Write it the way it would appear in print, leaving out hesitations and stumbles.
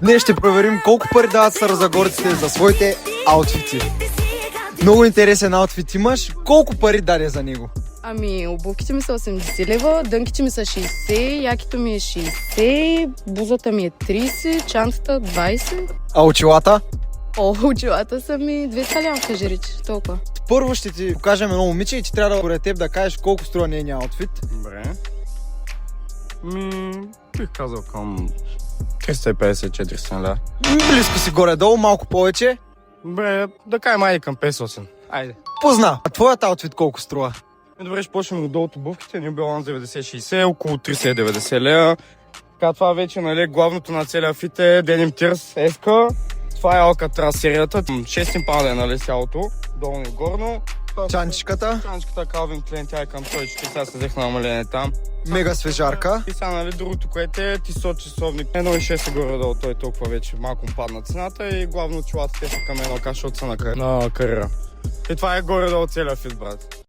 Днес ще проверим колко пари дават старозагорците за своите аутфити. Много интересен аутфит имаш. Колко пари даде за него? Ами, обувките ми са 80 лева, дънките ми са 60, якито ми е 60, бузата ми е 30, чантата 20. А очилата? Очилата са ми 200 лева, кажи речи, толкова. Първо ще ти покажем едно момиче и ти трябва да според теб да кажеш колко струва нейния аутфит. Добре. Бих казал към 350-400 лева. Близко си горе-долу, малко повече. Добре, да кажем айде към 500. Айде. Позна. А твоят аутфит колко струва? Добре, ще почнем отдолу от обувките. New Balance 90-60, около 390 лева. Така, това вече, нали, главното на целия фит е Denim Tears S-ка. Това е Alcatraz серията. 6 паунда е, нали, цялото. Долно и горно. Чанчиката. Чанчиката Calvin Klein, тя е към 140, сега се взех на намаление там. Мега свежарка. И сега, нали, другото, което е Tissot часовник. 1,6 горе-долу, той толкова вече малко падна цената и главно чулата те са към 1К, защото са на кариера. И това е горе-долу целия фит, брат.